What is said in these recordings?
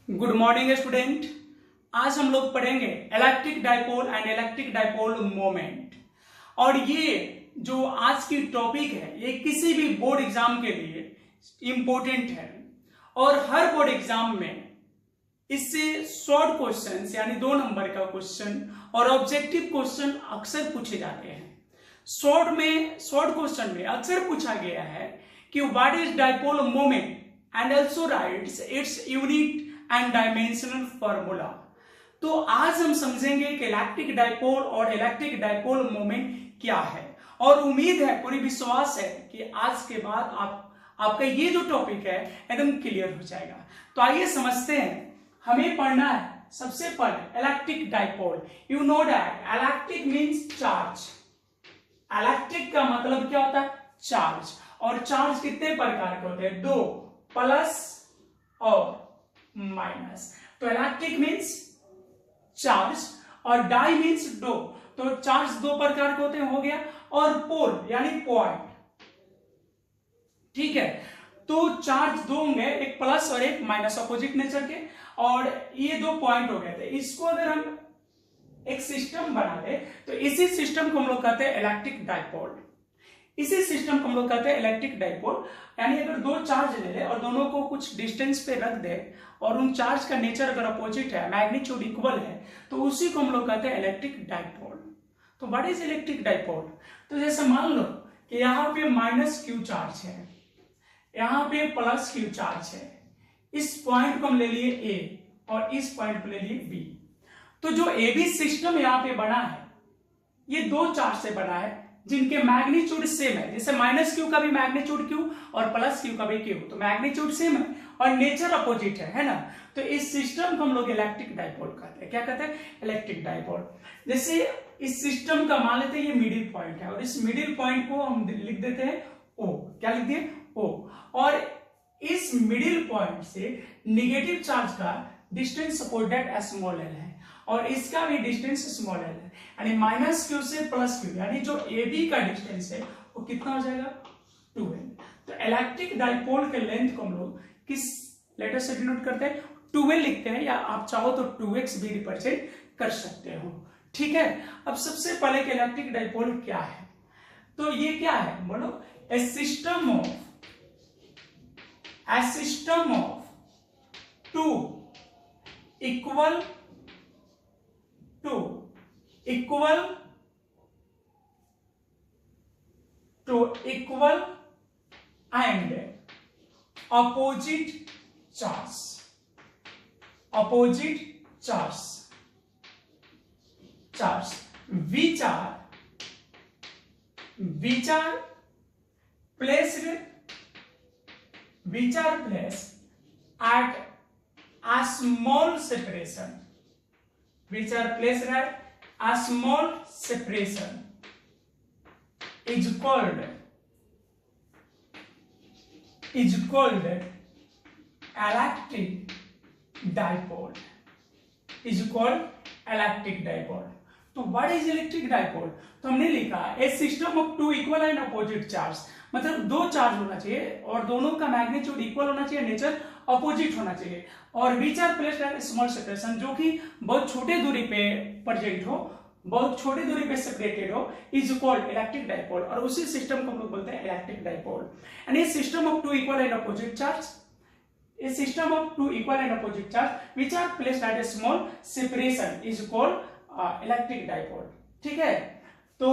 Good morning student. आज हम लोग पढ़ेंगे electric dipole and electric dipole moment. और ये जो आज की टॉपिक है ये किसी भी बोर्ड एग्जाम के लिए इंपॉर्टेंट है और हर बोर्ड एग्जाम में इससे शॉर्ट क्वेश्चन यानी 2 नंबर का क्वेश्चन और ऑब्जेक्टिव क्वेश्चन अक्सर पूछे जाते हैं। शॉर्ट क्वेश्चन में अक्सर पूछा गया है कि what is dipole moment and also rights its unit and dimensional formula. तो आज हम समझेंगे कि इलेक्ट्रिक डाइपोल और इलेक्ट्रिक डाइपोल मोमेंट क्या है और उम्मीद है, पूरी विश्वास है कि आज के बाद आपका ये जो टॉपिक है एकदम क्लियर हो जाएगा। तो आइए समझते हैं। हमें पढ़ना है सबसे पहले electric dipole. You know that electric means charge. Electric का मतलब क्या होता है? चार्ज। और चार्ज कितने प्रकार के होते हैं? 2, प्लस और माइनस। तो इलेक्ट्रिक मींस चार्ज और डाई मींस 2। तो चार्ज 2 प्रकार के होते हैं, हो गया। और पोल यानी पॉइंट, ठीक है। तो चार्ज 2 होंगे, एक प्लस और एक माइनस, अपोजिट नेचर के। और ये 2 पॉइंट हो गए थे। इसको अगर हम एक सिस्टम बना दे तो इसी सिस्टम को हम लोग कहते हैं इलेक्ट्रिक डाइपोल। इसी सिस्टम को हम लोग कहते हैं इलेक्ट्रिक डाइपोल। यानी अगर 2 चार्ज ले ले और दोनों को कुछ डिस्टेंस पे रख दे और उन चार्ज का नेचर अगर अपोजिट है, मैग्नीट्यूड इक्वल है, तो उसी को हम लोग कहते हैं इलेक्ट्रिक डाइपोल। तो व्हाट इज इलेक्ट्रिक डाइपोल? तो जैसे मान लो कि यहाँ पे माइनस क्यू चार्ज है, यहाँ पे प्लस क्यू चार्ज है। इस पॉइंट को हम ले लिए ए और इस पॉइंट को ले लिए बी। तो जो ए बी सिस्टम यहाँ पे बना है ये 2 चार्ज से बना है जिनके मैग्नीट्यूड सेम है। जैसे माइनस क्यू का भी मैग्नीट्यूड क्यू और प्लस क्यू का भी क्यू, तो मैग्नीट्यूड सेम है और नेचर अपोजिट है ना। तो इस सिस्टम को हम लोग इलेक्ट्रिक डाइपोल कहते हैं। क्या कहते हैं? Electric dipole. जैसे इस सिस्टम का मान लेते हैं ये मिडिल पॉइंट है और इस मिडिल पॉइंट को हम लिख देते हैं ओ। क्या लिख दिए? ओ। और इस मिडिल पॉइंट से निगेटिव चार्ज का डिस्टेंस सपोर्टेड स्मॉल एल है और इसका भी डिस्टेंस स्मॉल एल है। यानी माइनस क्यू से प्लस क्यू, यानी जो ए बी का डिस्टेंस है वो कितना हो जाएगा? 2l। तो इलेक्ट्रिक डाइपोल के लेंथ को हम लोग किस लेटर से डिनोट करते हैं? 2l लिखते हैं, या आप चाहो तो 2x भी रिप्रेजेंट कर सकते हो, ठीक है। अब सबसे पहले कि इलेक्ट्रिक डाइपोल क्या है, तो ये क्या है बोलो? A system of two equal and opposite charge which are placed at a small separation, is called electric dipole. तो व्हाट इज इलेक्ट्रिक डाइपोल? तो हमने लिखा a system of 2 equal and opposite charge. मतलब 2 चार्ज होना चाहिए और दोनों का मैग्नीट्यूड इक्वल होना चाहिए, नेचर अपोजिट होना चाहिए, और which are placed at small separation, जो कि बहुत छोटे दूरी पे प्रेजेंट हो, बहुत छोटी दूरी पे सेपरेटेड हो, इज कॉल्ड इलेक्ट्रिक डाइपोल। और उसी सिस्टम को हम लोग बोलते हैं electric dipole. And A system of 2 equal and opposite charge, which are placed at a small separation is called electric dipole, ठीक है। तो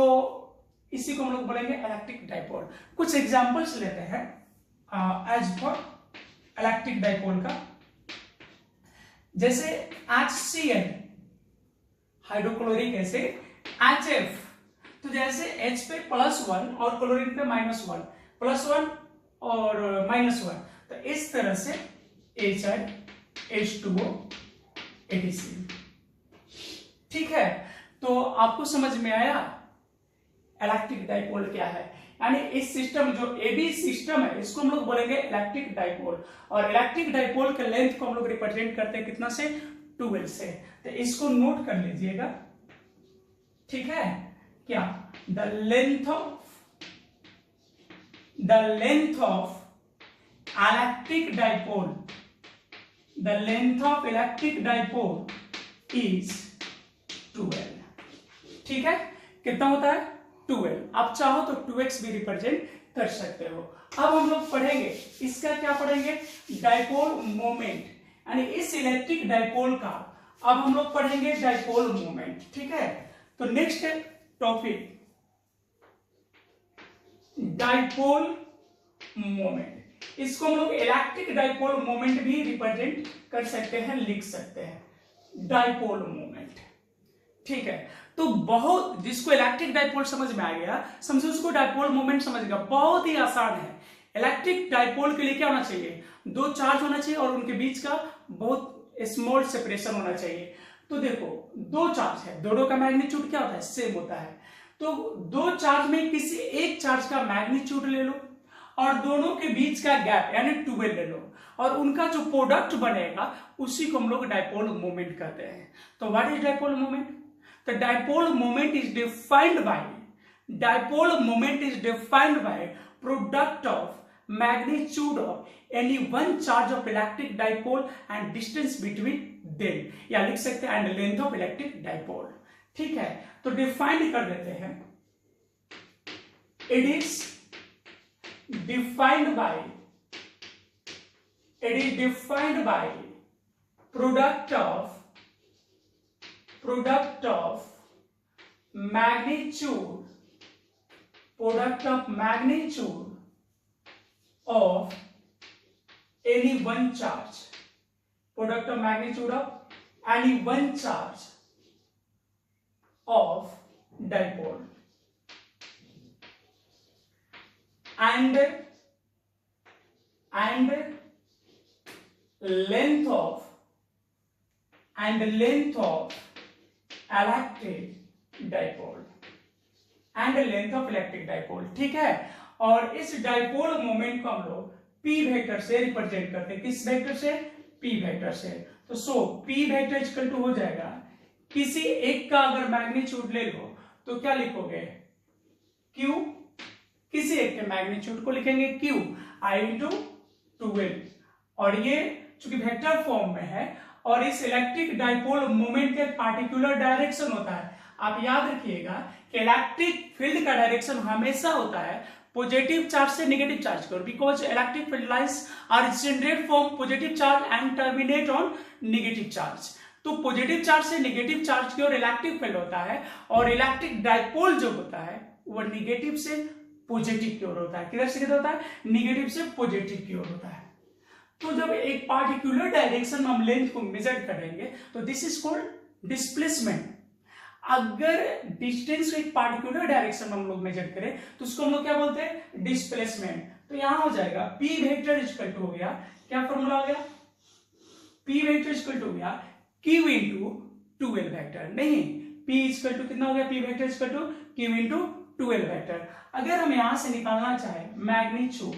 इसी को हम लोग बोलेंगे इलेक्ट्रिक डाइपोल। कुछ एग्जांपल्स लेते हैं एज फॉर इलेक्ट्रिक डाइपोल का। जैसे HCl हाइड्रोक्लोरिक एसिड, HF, तो जैसे H पे +1 और क्लोरीन पे -1, +1 और -1, तो इस तरह से HI, H2O, ATC, ठीक है। तो आपको समझ में आया इलेक्ट्रिक डाइपोल क्या है? यानी इस सिस्टम जो AB सिस्टम है इसको हम लोग बोलेंगे इलेक्ट्रिक डाइपोल। और इलेक्ट्रिक डाइपोल के लेंथ को हम लोग रिप्रेजेंट करते हैं कितना से? 2l से। तो इसको नोट कर लीजिएगा, ठीक है। क्या? The length of electric dipole the length of electric dipole is 12। ठीक है, कितना होता है 12। आप चाहो तो 2x भी रिप्रेजेंट कर सकते हो। अब हम लोग पढ़ेंगे इसका, क्या पढ़ेंगे, डाइपोल मोमेंट, यानी इस इलेक्ट्रिक डाइपोल का अब हम लोग पढ़ेंगे डाइपोल मोमेंट। ठीक है, तो नेक्स्ट टॉपिक डाइपोल मोमेंट। इसको हम लोग इलेक्ट्रिक डाइपोल मोमेंट भी रिप्रेजेंट कर सकते हैं, लिख सकते हैं डाइपोल मोमेंट। ठीक है, तो बहुत, जिसको इलेक्ट्रिक डाइपोल समझ में आ गया, समझो उसको डाइपोल मोमेंट समझ गया। बहुत ही आसान है। इलेक्ट्रिक डाइपोल के लिए क्या होना चाहिए, दो चार्ज होना चाहिए और उनके बीच का बहुत स्मॉल सेपरेशन होना चाहिए। तो देखो दो चार्ज है, दोनों का मैग्नीट्यूड क्या होता है, सेम होता है। तो दो चार्ज में किसी एक चार्ज का मैग्नीट्यूड ले लो और दोनों के बीच का गैप यानी 12 ले लो, और उनका जो प्रोडक्ट बनेगा उसी को हम लोग डाइपोल मोमेंट कहते हैं। तो what is dipole moment? The dipole moment is defined by product of magnitude of any one charge of electric dipole and distance between them, या लिख सकते हैं and length of electric dipole। ठीक है, तो डिफाइंड कर देते हैं। It is defined by product of magnitude of any one charge, product of magnitude of any one charge of dipole, and length of electric dipole. ठीक है, और इस डाइपोल मोमेंट को हम लोग p वेक्टर से रिप्रेजेंट करते हैं। किस वेक्टर से? p वेक्टर से। तो सो p वेक्टर इक्वल टू हो जाएगा, किसी एक का अगर मैग्नीट्यूड ले लो तो क्या लिखोगे, q, किसी एक के मैग्नीट्यूड को लिखेंगे q i इंटू 12, और ये चूंकि वेक्टर फॉर्म में है और इस इलेक्ट्रिक डाइपोल मोमेंट के पार्टिकुलर डायरेक्शन होता है। आप याद रखिएगा कि इलेक्ट्रिक फील्ड का डायरेक्शन हमेशा होता है पॉजिटिव चार्ज से नेगेटिव चार्ज की ओर, because electric field lines are generate from positive charge and terminate on negative charge. तो पॉजिटिव चार्ज से नेगेटिव चार्ज की ओर इलेक्ट्रिक फील्ड होता है, और इलेक्ट्रिक डाइपोल जो होता है वह नेगेटिव से पॉजिटिव की ओर होता है। किधर से किधर होता है? नेगेटिव से पॉजिटिव की ओर होता है। तो जब एक पार्टिकुलर डायरेक्शन में हम लेंथ को मेजर करेंगे तो दिस इज कॉल्ड डिस्प्लेसमेंट। अगर डिस्टेंस को एक पार्टिकुलर डायरेक्शन में हम लोग मेजर करें तो उसको हम लोग क्या बोलते हैं? डिस्प्लेसमेंट। तो यहां हो जाएगा p वेक्टर इक्वल टू हो गया, क्या फॉर्मूला हो गया, p वेक्टर इक्वल टू हो गया q इंटू 12 वेक्टर। नहीं, p इक्वल टू कितना हो गया, p vector equal to q into 12 vector. अगर हम यहां से निकालना चाहे मैग्नीट्यूड,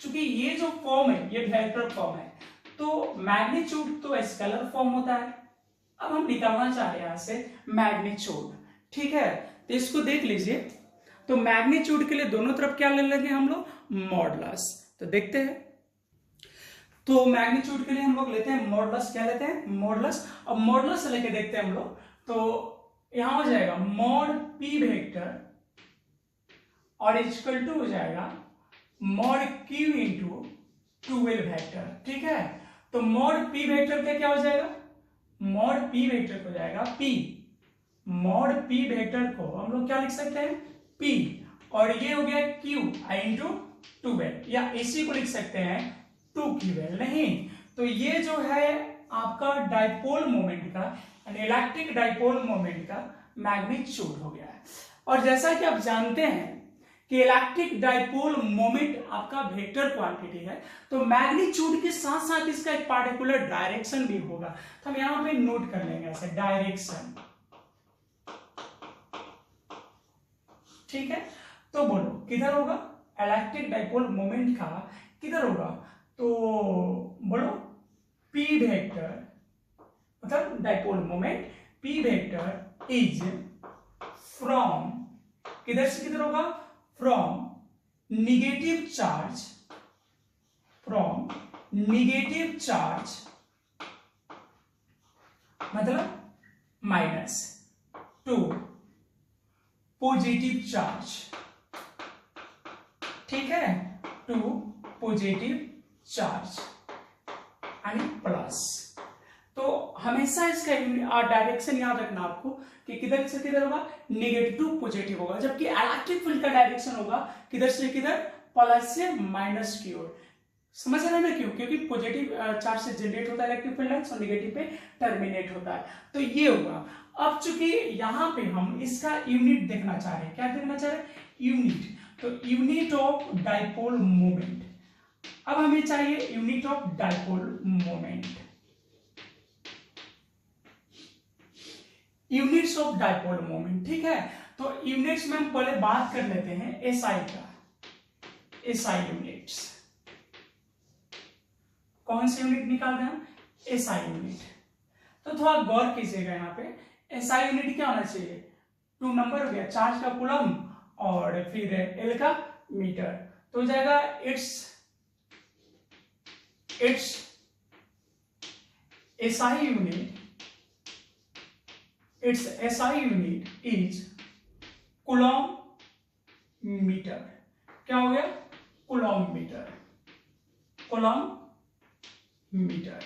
चूंकि ये जो फॉर्म है ये वेक्टर फॉर्म है, तो मैग्नीट्यूड तो स्केलर फॉर्म होता है। अब हम निकालना चाह रहे हैं यहां से मैग्नीट्यूड। ठीक है, तो इसको देख लीजिए। तो मैग्नीट्यूड के लिए दोनों तरफ क्या ले लेंगे हम लोग? मॉडुलस। तो देखते हैं, तो मैग्नीट्यूड के लिए हम लोग लेते हैं मॉडुलस। क्या लेते हैं? मॉडुलस। अब मॉडुलस लेके देखते हैं हम लोग, तो यहां हो जाएगा मॉड p वेक्टर और इक्वल टू हो जाएगा मॉड q इंटू 12 वेक्टर। ठीक है, तो मॉड p वेक्टर का क्या हो जाएगा? मॉड p वेक्टर को जाएगा p, मॉड p वेक्टर को हम लोग क्या लिख सकते हैं? p, और ये हो गया q i इंटू 12, या इसी को लिख सकते हैं 2q। नहीं, तो ये जो है आपका डाइपोल मोमेंट का, इलेक्ट्रिक डाइपोल मोमेंट का मैग्नीट्यूड हो गया है। और जैसा कि आप जानते हैं कि इलेक्ट्रिक डाइपोल मोमेंट आपका वेक्टर क्वांटिटी है, तो मैग्नीट्यूड के साथ साथ इसका एक पार्टिकुलर डायरेक्शन भी होगा। तो हम यहां पे नोट कर लेंगे ऐसे डायरेक्शन। ठीक है, तो बोलो किधर होगा इलेक्ट्रिक डाइपोल मोमेंट का, किधर होगा? तो बोलो p वेक्टर, मतलब dipole moment p vector is from, किधर से किधर होगा? फ्रॉम नेगेटिव चार्ज मतलब -2 पॉजिटिव चार्ज, ठीक है, 2 पॉजिटिव चार्ज यानी प्लस। तो हमेशा इसका डायरेक्शन याद रखना आपको कि किधर से किधर होगा, नेगेटिव पॉजिटिव होगा, जबकि इलेक्ट्रिक फील्ड का डायरेक्शन होगा किधर से किधर, प्लस से माइनस की ओर। समझ रहे हैं ना क्यों? क्योंकि पॉजिटिव चार्ज से जनरेट होता है इलेक्ट्रिक फील्ड लाइन्स और नेगेटिव पे टर्मिनेट होता है, तो ये होगा। अब चूंकि यहाँ पे हम इसका यूनिट देखना चाह रहे हैं, क्या देखना चाह रहे हैं, यूनिट, तो यूनिट ऑफ डाइपोल मोमेंट। अब हमें चाहिए unit of dipole moment, units of dipole moment, ठीक है। तो यूनिट्स में हम पहले बात कर लेते हैं एसआई का, एसआई यूनिट्स। कौन से यूनिट निकाल रहे हैं हम, एसआई यूनिट। तो थोड़ा गौर कीजिएगा, यहाँ पे एसआई यूनिट क्या होना चाहिए, 2 नंबर हो गया, चार्ज का कूलम और फिर एल का मीटर, तो हो जाएगा it's SI unit, its SI unit is coulomb metre. क्या हो गया, कूलम मीटर, कूलम मीटर।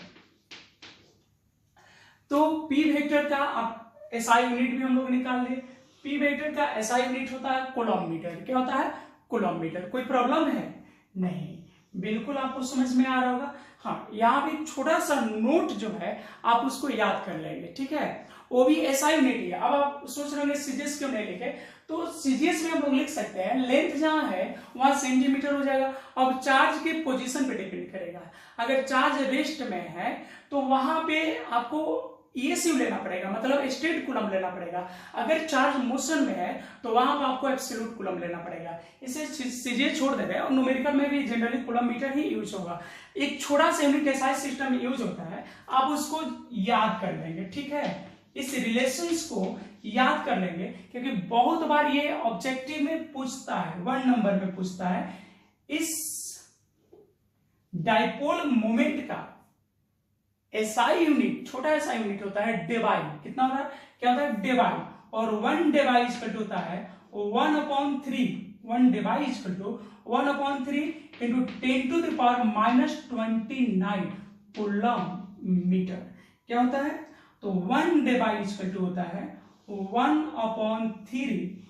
तो P वेक्टर का अब SI यूनिट भी हम लोग निकाल ले। P वेक्टर का SI यूनिट होता है कूलम मीटर। क्या होता है, कूलम मीटर। कोई प्रॉब्लम है नहीं, बिल्कुल आपको समझ में आ रहा होगा। हाँ, यहाँ पे छोटा सा नोट जो है आप उसको याद कर लेंगे, ठीक है, वो भी एसआई यूनिट है। अब आप सोच रहे होंगे सीजीएस क्यों नहीं लिखे, तो सीजीएस में हम लोग लिख सकते हैं, लेंथ जहां है वहां सेंटीमीटर हो जाएगा। अब चार्ज के पोजीशन पे डिपेंड करेगा, अगर चार्ज रेस्ट में है तो वहां पे आपको ESU लेना पड़ेगा, मतलब स्टेट कूलम लेना पड़ेगा। अगर चार्ज मोशन में है तो वहां पर आपको एब्सोल्यूट कूलम लेना पड़ेगा। इसे सीजीएस छोड़ देते हैं और न्यूमेरिकल में भी जनरली कूलम मीटर ही यूज होगा। एक छोटा सा यूनिट एसआई सिस्टम में यूज होता है, आप उसको याद कर लेंगे, ठीक है, इस रिलेशंस को याद कर लेंगे, क्योंकि बहुत बार ये ऑब्जेक्टिव में पूछता है, 1 नंबर में पूछता है। इस डाइपोल मोमेंट का एसआई यूनिट, छोटा एसआई यूनिट होता है डेबाई। कितना होता है, क्या होता है, डेबाई। और 1 डेबाई इक्वल होता है 1/3, 1 debye equal to 1/3 into 10⁻⁻29 coulomb metre. क्या होता है, तो 1 डेबाई इक्वल टू होता है 1/3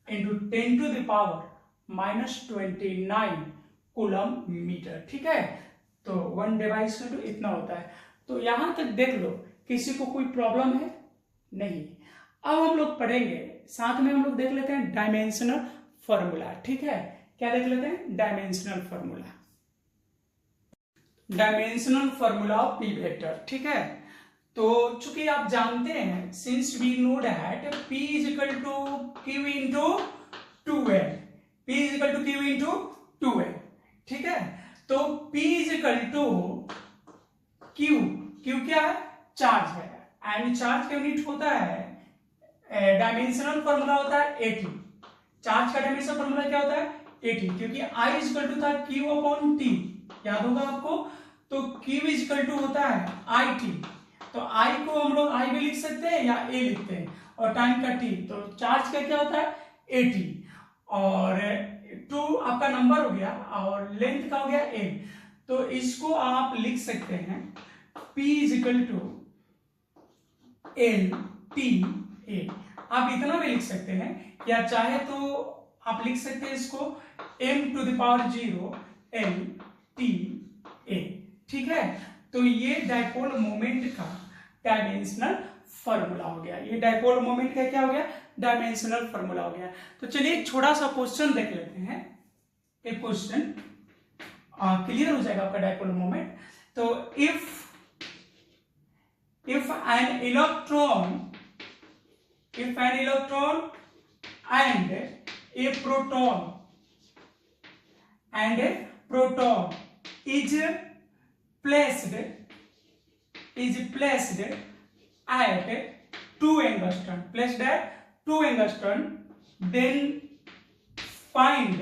इंटू 10⁻⁻29 कूलम मीटर, ठीक है। तो 1 डेबाई इक्वल टू इतना होता है। तो यहां तक देख लो, किसी को कोई प्रॉब्लम है नहीं। अब हम लोग पढ़ेंगे, साथ में हम लोग देख लेते हैं डायमेंशनल फॉर्मूला, ठीक है। क्या देख लेते हैं, dimensional formula, dimensional formula of P vector, ठीक है। तो चूंकि आप जानते हैं, since we know that P is equal to Q into 2L, P is equal to Q into 2L, ठीक है। तो P is equal to Q, Q क्या है, चार्ज है, एंड चार्ज का यूनिट होता है, डायमेंशनल फॉर्मूला होता है 80। चार्ज का डायमेंशनल फॉर्मूला क्या होता है, 80, क्योंकि I इज इक्वल टू था Q/T, याद होगा आपको। तो Q इज इक्वल टू होता है IT, तो I को हम लोग I भी लिख सकते हैं या A लिखते हैं, और टाइम का T, तो चार्ज का क्या होता है 80, और 2 आपका नंबर हो गया, और लेंथ का हो गया L। तो इसको आप लिख सकते हैं P is equal to LTA। आप इतना भी लिख सकते हैं, या चाहे तो आप लिख सकते हैं इसको m⁻0 LTA, ठीक है। तो ये डाइपोल मोमेंट का डायमेंशनल फॉर्मूला हो गया। ये डाइपोल मोमेंट का क्या हो गया, डायमेंशनल फॉर्मूला हो गया। तो चलिए एक छोटा सा क्वेश्चन देख लेते हैं, एक क्वेश्चन क्लियर हो जाएगा आपका डाइपोल मोमेंट। तो if an electron and A proton is placed at 2 angstrom, then find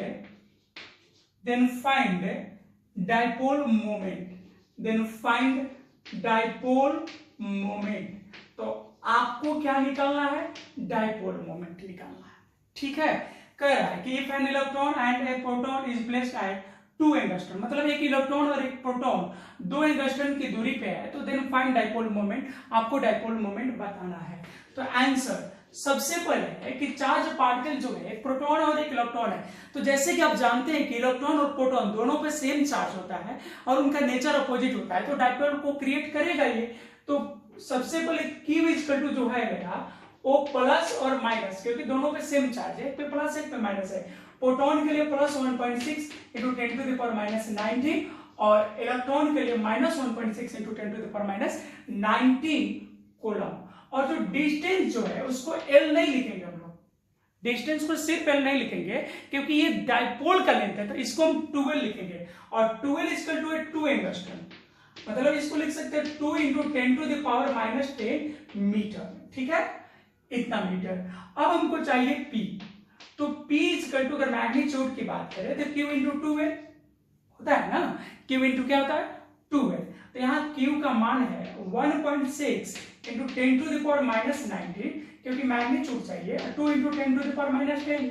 dipole moment, तो आपको क्या निकालना है, डायपोल मोमेंट निकालना है। ठीक है, कह रहा है कि if an electron and A proton is placed at 2 angstrom, मतलब एक इलेक्ट्रॉन और एक प्रोटॉन 2 एंगस्ट्रॉन की दूरी पे है, तो देन फाइंड डायपोल मोमेंट, आपको डायपोल मोमेंट बताना है। तो आंसर सबसे पहले है कि चार्ज पार्टिकल जो है एक प्रोटॉन और एक इलेक्ट्रॉन है, तो जैसे कि आप जानते हैं कि इलेक्ट्रॉन और प्रोटॉन दोनों पे सेम चार्ज होता है और उनका नेचर अपोजिट होता है, तो डायपोल को क्रिएट करेगा ये। तो सबसे पहले Q इक्वल टू जो है मेरा वो प्लस और माइनस, क्योंकि दोनों पे सेम चार्ज है, एक पे प्लस एक पे माइनस है। प्रोटॉन के लिए plus 1.6 into 10 to the power minus 19 और इलेक्ट्रॉन के लिए minus 1.6 into 10 to the power minus 19 coulomb. और जो डिस्टेंस जो है उसको L नहीं लिखेंगे हम लोग, डिस्टेंस को सिर्फ L नहीं लिखेंगे क्योंकि ये डायपोल का लेंथ है, तो इसको हम 12 लिखेंगे और 12 इक्वल टू 2 एंगस्ट्रॉन, मतलब इसको लिख सकते हैं 2 into 10 to the power minus 10 metre. ठीक है, इतना मीटर। अब हमको चाहिए P, तो P इक्वल टू अगर मैग्नीट्यूड की बात करें तो Q इंटू 2 होता है ना, Q इंटू क्या होता है 2 है, तो यहाँ Q का मान है 1.6 into 10 to the power minus 19, क्योंकि मैग्नीट्यूड चाहिए, 2 into 10 to the power minus 10,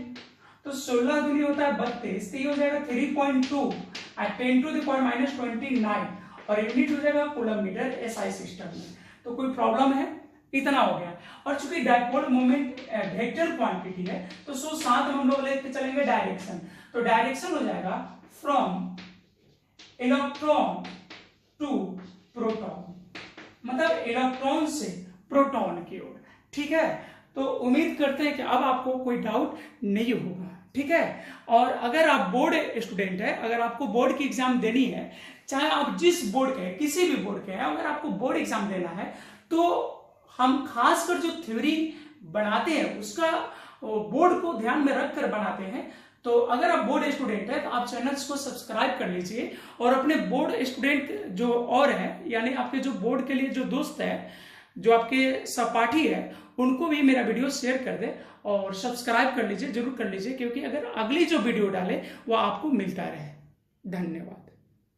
तो 16 दूनी होता है 32, तो ये हो जाएगा 3.2 और 10 टू द पावर माइनस 29 और यूनिट हो जाएगा कूलम मीटर एसआई सिस्टम में। तो कोई प्रॉब्लम है, इतना हो गया। और चूंकि डायपोल मोमेंट वेक्टर क्वांटिटी है तो सो साथ हम लोग लेके चलेंगे डायरेक्शन, तो डायरेक्शन हो जाएगा फ्रॉम इलेक्ट्रॉन टू प्रोटॉन, मतलब इलेक्ट्रॉन से प्रोटॉन की ओर। ठीक है, तो उम्मीद करते हैं कि अब आपको कोई डाउट नहीं होगा। ठीक है, और अगर आप बोर्ड स्टूडेंट है, अगर आपको बोर्ड की एग्जाम देनी है, चाहे आप जिस बोर्ड के किसी भी बोर्ड के हैं, अगर आपको बोर्ड एग्जाम देना है तो हम खासकर जो थ्योरी बनाते हैं उसका बोर्ड को ध्यान में रखकर बनाते हैं। तो अगर आप बोर्ड स्टूडेंट है तो आप चैनल्स को सब्सक्राइब कर लीजिए और अपने बोर्ड स्टूडेंट जो और है, यानी आपके जो बोर्ड के लिए जो दोस्त है, जो आपके सहपाठी है, उनको भी मेरा वीडियो शेयर कर दे और सब्सक्राइब कर लीजिए, जरूर कर लीजिए, क्योंकि अगर अगली जो वीडियो डाले वो आपको मिलता रहे। धन्यवाद।